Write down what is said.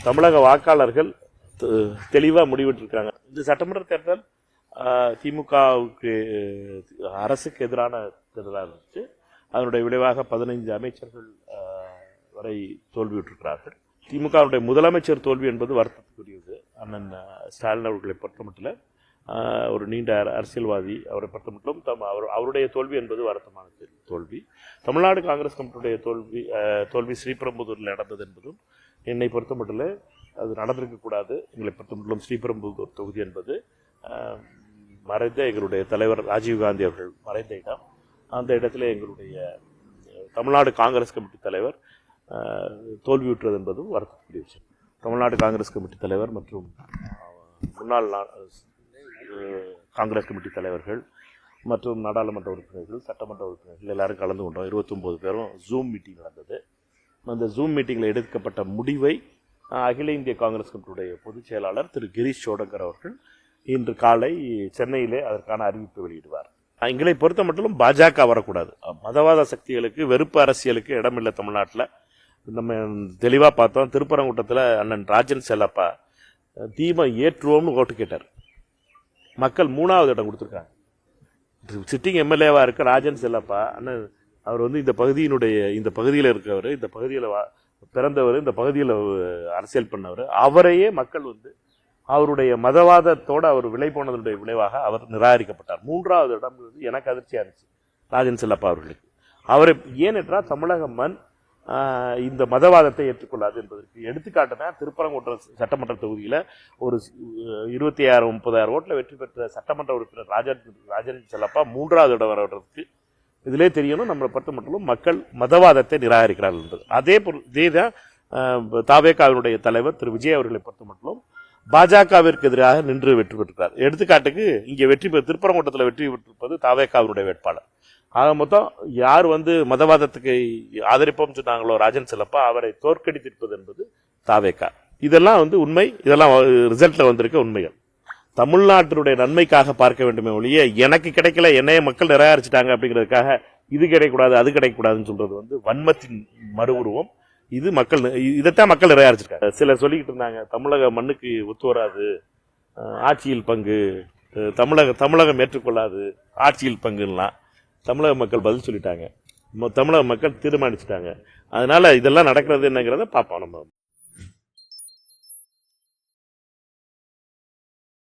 தமிழக வாக்காளர்கள் தெளிவாக முடிவிட்டிருக்காங்க. இந்த சட்டமன்ற தேர்தல் திமுகவுக்கு அரசுக்கு எதிரான தேர்தலாக இருந்துச்சு. அதனுடைய விளைவாக 15 அமைச்சர்கள் வரை தோல்வியுற்றிருக்கிறார்கள். திமுகவுடைய முதலமைச்சர் தோல்வி என்பது வருத்தத்துக்குரியது. அண்ணன் ஸ்டாலின் அவர்களை பொறுத்தமட்டில் ஒரு நீண்ட அரசியல்வாதி, அவரை பொறுத்தமட்டிலும் அவருடைய தோல்வி என்பது வருத்தமான தோல்வி. தமிழ்நாடு காங்கிரஸ் கமிட்டியுடைய தோல்வி ஸ்ரீபெரும்புதூரில் நடந்தது என்பதும் என்னை பொறுத்தமட்டில் அது நடந்திருக்கக்கூடாது. எங்களை பொறுத்தமட்டிலும் ஸ்ரீபெரும்புதூர் தொகுதி என்பது மறைந்த எங்களுடைய தலைவர் ராஜீவ்காந்தி அவர்கள் மறைந்த இடம். அந்த இடத்துல எங்களுடைய தமிழ்நாடு காங்கிரஸ் கமிட்டி தலைவர் தோல்வியுற்றது என்பதும் வருத்தக்கூடிய விஷயம். தமிழ்நாடு காங்கிரஸ் கமிட்டி தலைவர் மற்றும் முன்னாள் காங்கிரஸ் கமிட்டி தலைவர்கள் மற்றும் நாடாளுமன்ற உறுப்பினர்கள், சட்டமன்ற உறுப்பினர்கள் எல்லாரும் கலந்து கொண்டோம். 29 பேரும் ஜூம் மீட்டிங் நடந்தது. அந்த ஜூம் மீட்டிங்கில் எடுக்கப்பட்ட முடிவை அகில இந்திய காங்கிரஸ் கமிட்டியுடைய பொதுச் செயலாளர் திரு கிரீஷ் சோடங்கர் அவர்கள் இன்று காலை சென்னையிலே அதற்கான அறிவிப்பு வெளியிடுவார். எங்களை பொறுத்த மட்டும் பாஜக வரக்கூடாது. மதவாத சக்திகளுக்கு, வெறுப்பு அரசியலுக்கு இடமில்லை தமிழ்நாட்டில். நம்ம தெளிவாக பார்த்தோம். திருப்பரங்குன்றத்தில் அண்ணன் ராஜன் செல்லப்பா தீபம் ஏற்றுவோம்னு ஓட்டு கேட்டார். மக்கள் 3வது இடம் கொடுத்துருக்காங்க. சிட்டிங் எம்எல்ஏவா இருக்க ராஜன் செல்லப்பா அண்ணன் அவர் இந்த பகுதியில் இருக்கவர், இந்த பகுதியில் பிறந்தவர், இந்த பகுதியில் அரசியல் பண்ணவர். அவரையே மக்கள் அவருடைய மதவாதத்தோடு அவர் விலை போனதனுடைய விளைவாக அவர் நிராகரிக்கப்பட்டார். 3வது இடம் எனக்கு அதிர்ச்சியா இருந்துச்சு ராஜன் செல்லப்பா அவர்களுக்கு. அவரை ஏனென்றால் தமிழக மண் இந்த மதவாதத்தை ஏற்றுக்கொள்ளாது என்பதற்கு எடுத்துக்காட்டுனா திருப்பரங்குன்றம் சட்டமன்ற தொகுதியில் ஒரு 26,000-30,000 ஓட்டில் வெற்றி பெற்ற சட்டமன்ற உறுப்பினர் ராஜன் செல்லப்பா 3வது இடம் வர்றதுக்கு இதிலே தெரியணும். நம்மளை பொறுத்த மட்டும் மக்கள் மதவாதத்தை நிராகரிக்கிறார்கள் என்பது. இதேதான் தாவேகாவினுடைய தலைவர் திரு விஜய் அவர்களை பொறுத்த மட்டும் பாஜகவிற்கு எதிராக நின்று வெற்றி பெற்றிருக்கிறார். எடுத்துக்காட்டுக்கு இங்கே திருப்பரங்குன்றத்தில் வெற்றி பெற்றிருப்பது தாவேகாவினுடைய வேட்பாளர். ஆக மொத்தம் யார் மதவாதத்துக்கு ஆதரிப்போம் சொன்னாங்களோ ராஜன் செல்லப்பா, அவரை தோற்கடித்திருப்பது என்பது தாவேகா. இதெல்லாம் உண்மை. இதெல்லாம் ரிசல்ட்ல வந்திருக்க உண்மைகள். தமிழ்நாட்டினுடைய நன்மைக்காக பார்க்க வேண்டுமே ஒழிய எனக்கு கிடைக்கல, என்னைய மக்கள் நிராகரிச்சுட்டாங்க அப்படிங்கிறதுக்காக இது கிடைக்கக்கூடாது அது கிடைக்கக்கூடாதுன்னு சொல்றது வன்மத்தின் மறு உருவம். இதைத்தான் மக்கள் நிராகரிச்சிருக்காங்க. சிலர் சொல்லிக்கிட்டு இருந்தாங்க தமிழக மண்ணுக்கு ஒத்து வராது, ஆட்சியில் பங்கு, தமிழகம் ஏற்றுக்கொள்ளாது ஆட்சியில் பங்குலாம் தமிழக மக்கள் பதில் சொல்லிட்டாங்க. தமிழக மக்கள் தீர்மானிச்சுட்டாங்க. அதனால இதெல்லாம் நடக்கிறது என்னங்கிறத பார்ப்போம் நம்ம.